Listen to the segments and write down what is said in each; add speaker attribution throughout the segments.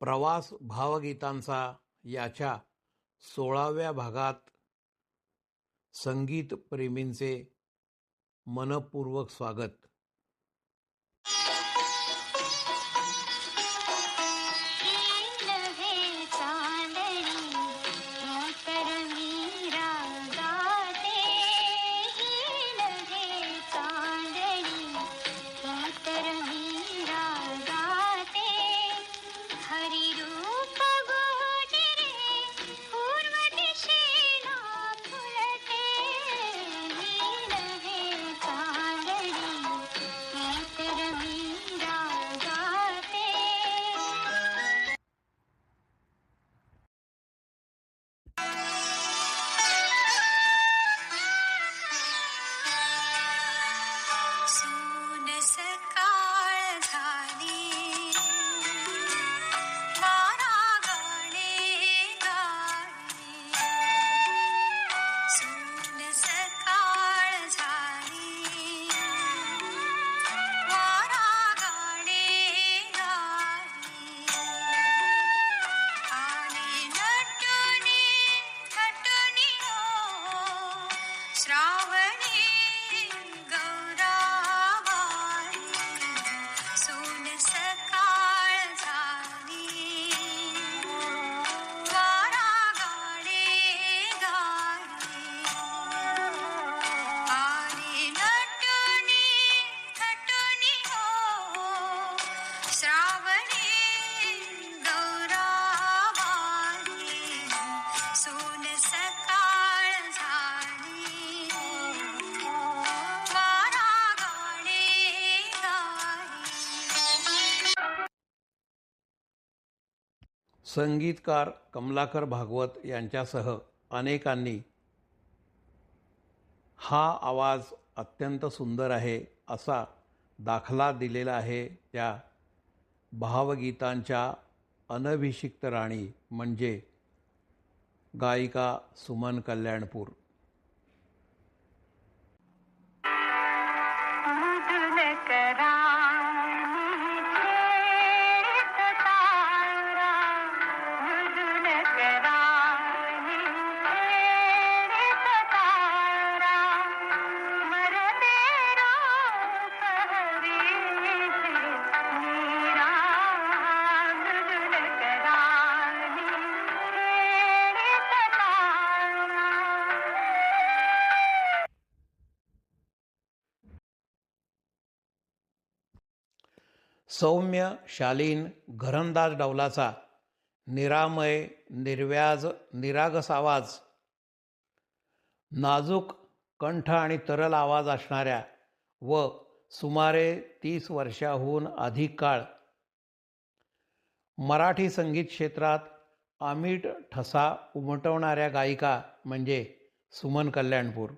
Speaker 1: प्रवास भावगीतांचा याच्या 16व्या भागात संगीत प्रेमींचे मनपूर्वक स्वागत. संगीतकार कमलाकर भागवत यांच्यासह अनेकांनी हा आवाज अत्यंत सुंदर आहे असा दाखला दिलेला आहे त्या भावगीतांच्या अनभिषिक्त राणी म्हणजे गायिका सुमन कल्याणपूर. सौम्य शालीन घरंदाज डौलाचा निरामय निर्व्याज निरागस आवाज, नाजूक कंठ आणि तरल आवाज असणाऱ्या व सुमारे 30 वर्षाहून अधिक काळ मराठी संगीत क्षेत्रात अमीट ठसा उमटवणाऱ्या गायिका म्हणजे सुमन कल्याणपूर.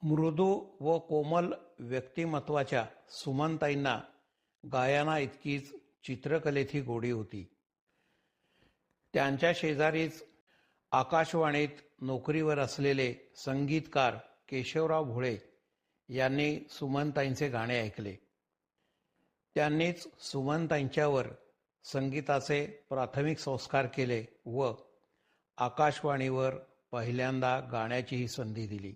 Speaker 1: मृदू व कोमल व्यक्तिमत्वाच्या सुमनताईंना गायना इतकीच चित्रकलेत ही गोडी होती. त्यांच्या शेजारीच आकाशवाणीत नोकरीवर असलेले संगीतकार केशवराव भोळे यांनी सुमनताईंचे गाणे ऐकले. त्यांनीच सुमनताईंच्यावर संगीताचे प्राथमिक संस्कार केले व आकाशवाणीवर पहिल्यांदा गाण्याचीही संधी दिली.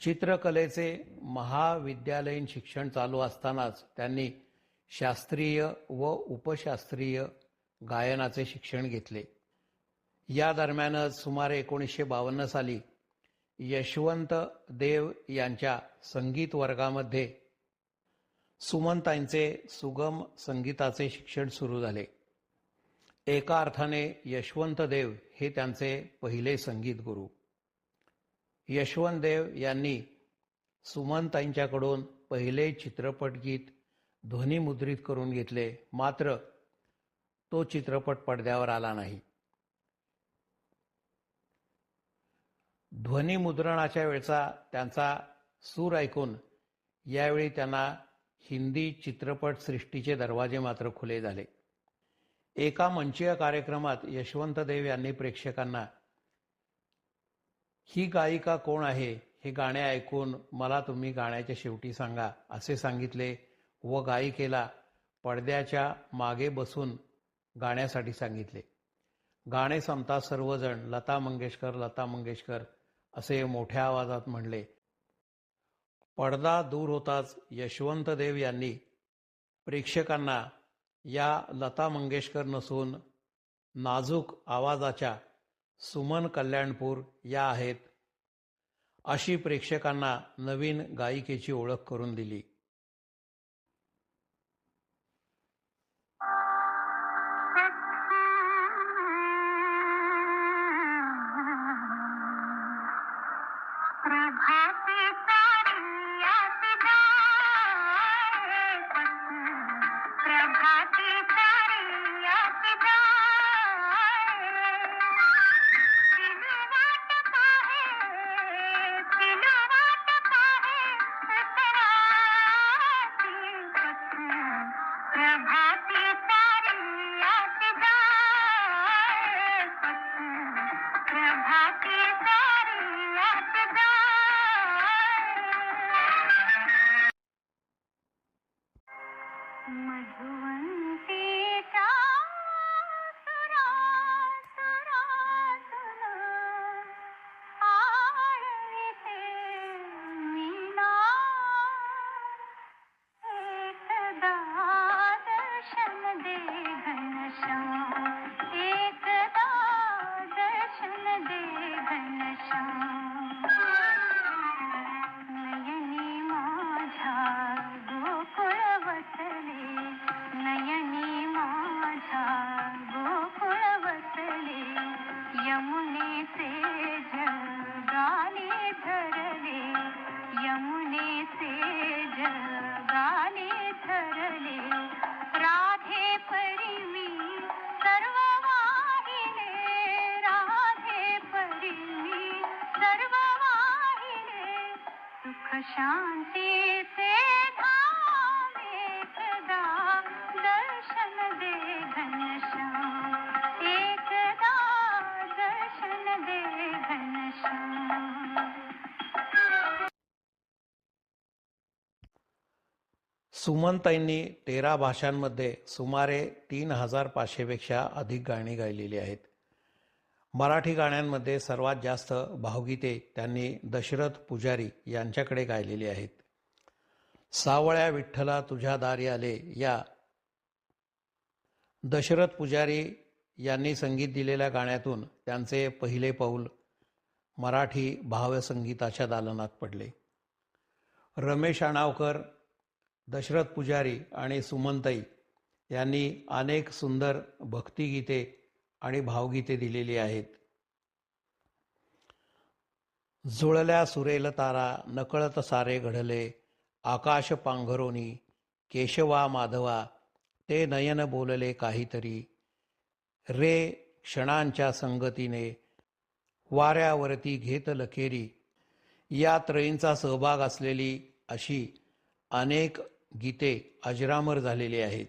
Speaker 1: चित्रकलेचे महाविद्यालयीन शिक्षण चालू असतानाच त्यांनी शास्त्रीय व उपशास्त्रीय गायनाचे शिक्षण घेतले. या दरम्यानच सुमारे 1952 साली यशवंत देव यांच्या संगीत वर्गामध्ये सुमनताईंचे सुगम संगीताचे शिक्षण सुरू झाले. एका अर्थाने यशवंत देव हे त्यांचे पहिले संगीत गुरु. यशवंत देव यांनी सुमनताईंच्याकडून पहिले चित्रपट गीत ध्वनिमुद्रित करून घेतले, मात्र तो चित्रपट पडद्यावर आला नाही. ध्वनिमुद्रणाच्या वेळचा त्यांचा सूर ऐकून यावेळी त्यांना हिंदी चित्रपट सृष्टीचे दरवाजे मात्र खुले झाले. एका मंचीय कार्यक्रमात यशवंत देव यांनी प्रेक्षकांना ही गायिका कोण आहे हे गाणे ऐकून मला तुम्ही गाण्याच्या शेवटी सांगा असे सांगितले व गायिकेला पडद्याच्या मागे बसून गाण्यासाठी सांगितले. गाणे संपता सर्वजण लता मंगेशकर लता मंगेशकर असे मोठ्या आवाजात म्हणले. पडदा दूर होताच यशवंत देव यांनी प्रेक्षकांना या लता मंगेशकर नसून नाजूक आवाजाच्या सुमन कल्याणपूर या आहेत अशी प्रेक्षकांना नवीन गायिकेची ओळख करून दिली. सुमनताईंनी 13 भाषांमध्ये सुमारे 3500 पेक्षा अधिक गाणी गायलेली आहेत. मराठी गाण्यांमध्ये सर्वात जास्त भावगीते त्यांनी दशरथ पुजारी यांच्याकडे गायलेली आहेत. सावळ्या विठ्ठला तुझ्या दारी आले या दशरथ पुजारी यांनी संगीत दिलेल्या गाण्यातून त्यांचे पहिले पाऊल मराठी भावसंगीताच्या दालनात पडले. रमेश आणावकर, दशरथ पुजारी आणि सुमनताई यांनी अनेक सुंदर भक्तिगीते आणि भावगीते दिलेली आहेत. जुळल्या सुरेल तारा, नकळत सारे घडले, आकाश पांघरोनी, केशवा माधवा, ते नयन बोलले काहीतरी, रे क्षणांच्या संगतीने, वाऱ्यावरती घेत लखेरी, या त्रयींचा सहभाग असलेली अशी अनेक गीते अजरामर झालेली आहेत.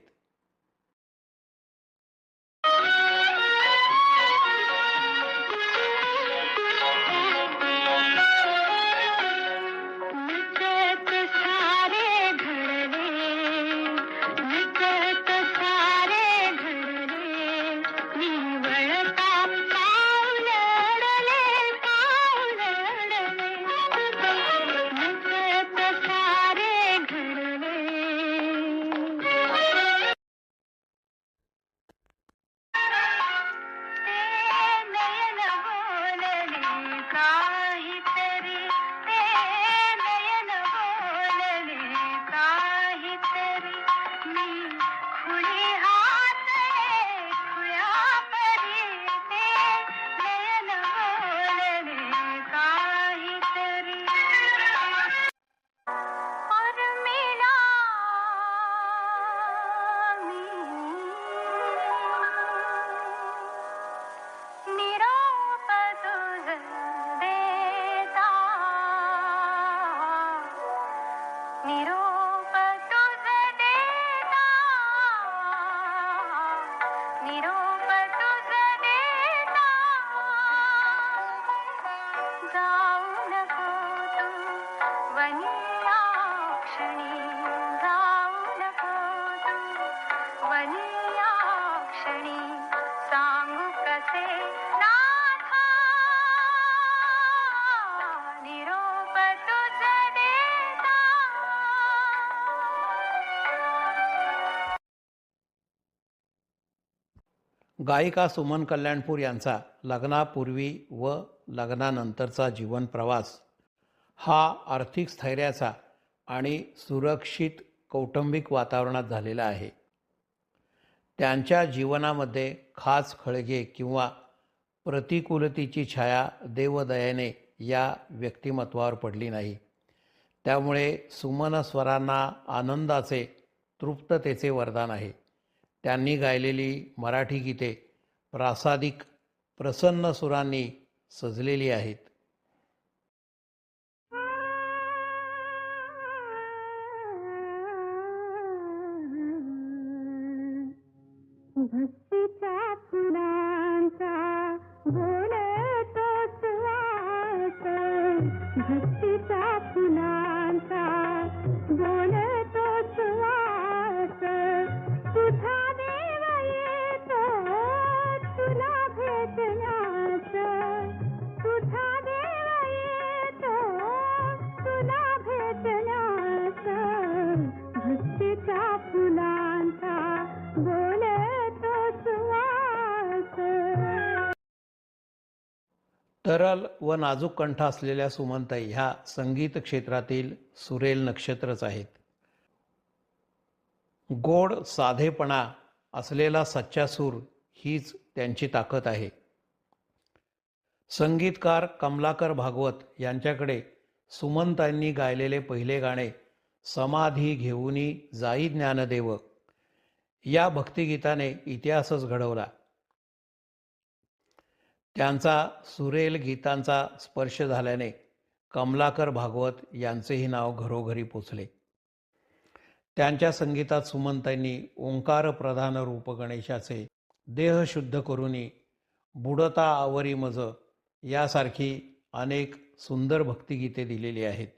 Speaker 2: निरोप तुझ देता जाऊ नको तू वनिया क्षणी जाऊ नको तू वनिया क्षणी सांगू कसे नाथा निरोप तुझ देता.
Speaker 1: गायिका सुमन कल्याणपूर यांचा लग्नापूर्वी व लग्नानंतरचा जीवन प्रवास हा आर्थिक स्थैर्याचा आणि सुरक्षित कौटुंबिक वातावरणात झालेला आहे. त्यांच्या जीवनामध्ये खास खळगे किंवा प्रतिकूलतेची छाया देवदयेने या व्यक्तिमत्वावर पडली नाही. त्यामुळे सुमन स्वरांना आनंदाचे, तृप्ततेचे वरदान आहे. त्यांनी गायलेली मराठी गीते प्रासादिक प्रसन्न सुरांनी सजलेली आहेत.
Speaker 2: भक्तीच्या फुलांचा बोलतो सुवास, भक्तीच्या फुलांचा बोलतो सुवास, तुझा देव येतो तुला भेटण्यास, तुझा देव येतो तुला भेटण्यास, भक्तीच्या फुलांचा बोलतो सुवास.
Speaker 1: तरल व नाजूक कंठ असलेल्या सुमनताई ह्या संगीत क्षेत्रातील सुरेल नक्षत्रच आहेत. गोड साधेपणा असलेला सच्चा सूर हीच त्यांची ताकद आहे. संगीतकार कमलाकर भागवत यांच्याकडे सुमनताईंनी गायलेले पहिले गाणे समाधी घेऊनी जाई ज्ञानदेव या भक्तिगीताने इतिहासच घडवला. त्यांचा सुरेल गीतांचा स्पर्श झाल्याने कमलाकर भागवत यांचेही नाव घरोघरी पोचले. त्यांच्या संगीतात सुमनताईंनी ओंकार प्रधान रूप गणेशाचे, देह शुद्ध करुनी, बुडता आवरी मज यासारखी अनेक सुंदर भक्तिगीते दिलेली आहेत.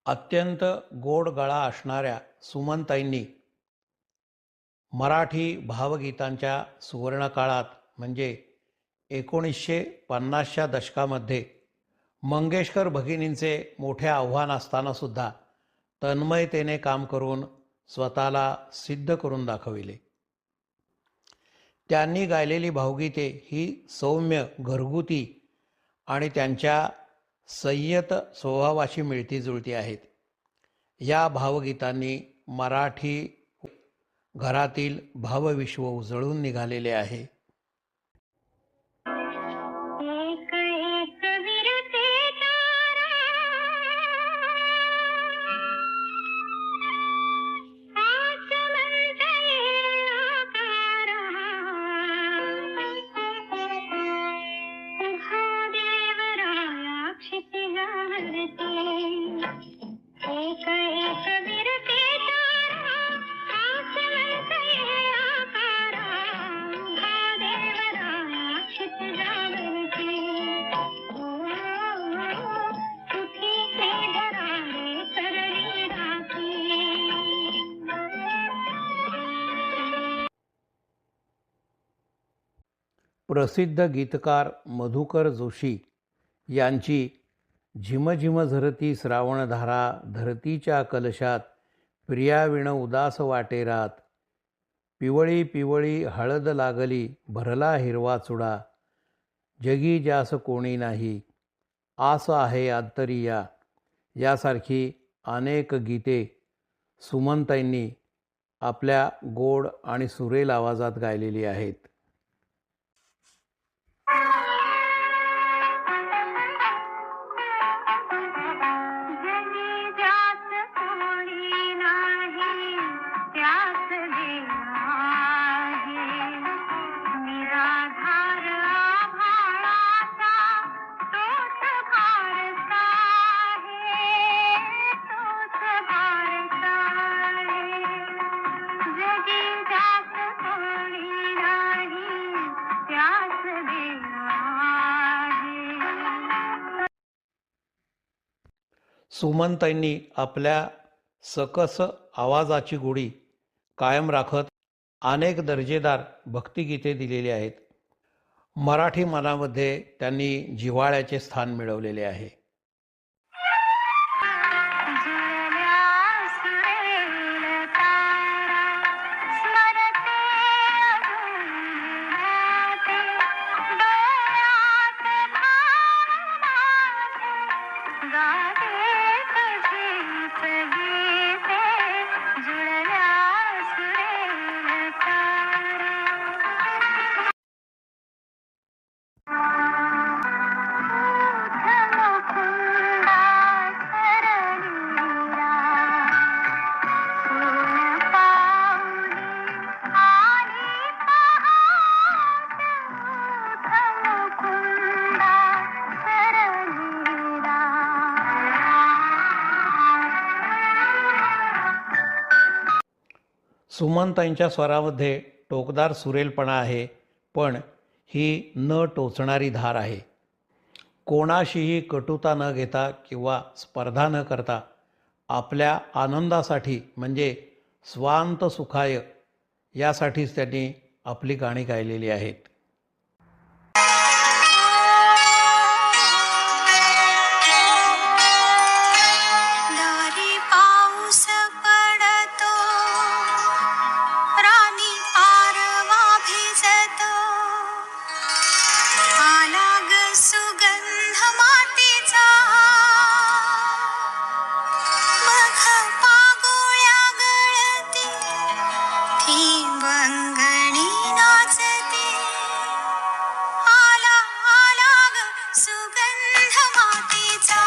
Speaker 1: अत्यंत गोड गळा असणाऱ्या सुमनताईंनी मराठी भावगीतांच्या सुवर्णकाळात म्हणजे 1950च्या दशकामध्ये मंगेशकर भगिनींचे मोठे आव्हान असतानासुद्धा तन्मयतेने काम करून स्वतःला सिद्ध करून दाखविले. त्यांनी गायलेली भावगीते ही सौम्य, घरगुती आणि त्यांच्या संयत स्वभावाशी मिळती जुळती आहेत. या भावगीतांनी मराठी घरातील भावविश्व उजळून निघालेले आहे.
Speaker 2: एक एक विरते तारा आसमंत आकारा, उभा देवराया क्षितिजावरती. एक एक विरते तारा आसमंत आकारा, उभा देवराया क्षितिजावरती. सुखी से धरारे करली राखी.
Speaker 1: प्रसिद्ध गीतकार मधुकर जोशी यांची झिमझिम झरती श्रावणधारा धरतीच्या कलशात प्रियाविण उदास वाटे रात. पिवळी पिवळी हळद लागली भरला हिरवा चुडा. जगी ज्यास कोणी नाही आस आहे अंतरी यासारखी अनेक गीते सुमनताईंनी आपल्या गोड आणि सुरेल आवाजात गायलेली आहेत.
Speaker 2: जगी ज्यास कोणी नाही त्यास देव आहे. निराधार आभाळाचा तोच भारता आहे, तोच भारता आहे. जगी ज्यास कोणी नाही त्यास देव आहे.
Speaker 1: सुमनताईंनी आपल्या सकस आवाजाची गोडी कायम राखत अनेक दर्जेदार भक्तिगीते दिलेली आहेत. मराठी मनामध्ये त्यांनी जिव्हाळ्याचे स्थान मिळवलेले आहे.
Speaker 2: जुळल्या सुरेल तारा स्मरते अधून राहते. डोळ्यात भाव माझे गाते तुझीच गीते. जुळल्या सुरेल तारा मुकुंदा सरलीला सोन पाऊली आली पहाट. मुकुंदा सरलीला
Speaker 1: सुमनताईंच्या स्वरामध्ये टोकदार सुरेलपणा आहे, पण ही न टोचणारी धार आहे. कोणाशीही कटुता न घेता किंवा स्पर्धा न करता आपल्या आनंदासाठी म्हणजे स्वांत सुखाय यासाठीच त्यांनी आपली गाणी गायलेली आहेत.
Speaker 2: दारी पाऊस पडतो राणी पारवा भिजतो. आला ग सुगंध मातीचा मग पागोळ्या गळती ठिबंगणी नाचते. आला आला ग सुगंध मातीचा.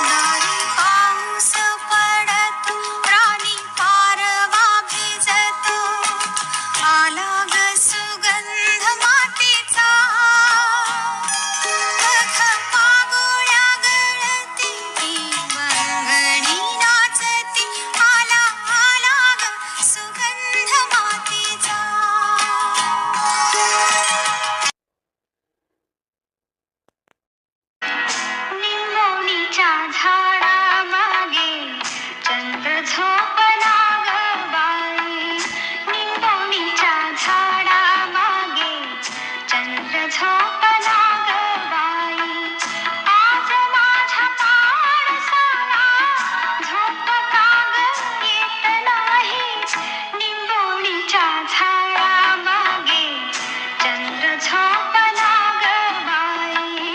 Speaker 2: दारी पाऊस पडतो राणी पारवा भिजतो. आला ग सुगंध मातीचा मग पागोळ्या गळती ठिबंगणी नाचती. आला आला ग सुगंध मातीचा. निंबोणीच्या झाडामागे चंद्र झोपला ग बाई. निंबोणीच्या झाडामागे चंद्र झोपला ग बाई. आज माझ्या माणसाला झोप का ग येत नाही. निंबोणीच्या झाडामागे चंद्र झोपला ग बाई.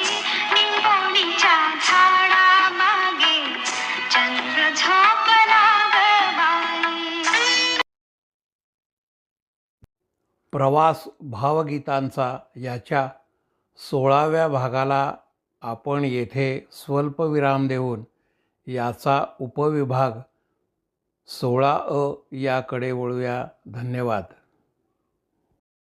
Speaker 2: निंबोणीच्या झाडामागे चंद्र झोपला ग बाई.
Speaker 1: प्रवास भावगीतांचा याच्या 16व्या भागाला आपण येथे स्वल्पविराम देऊन याचा उपविभाग 16 याकडे वळूया. धन्यवाद.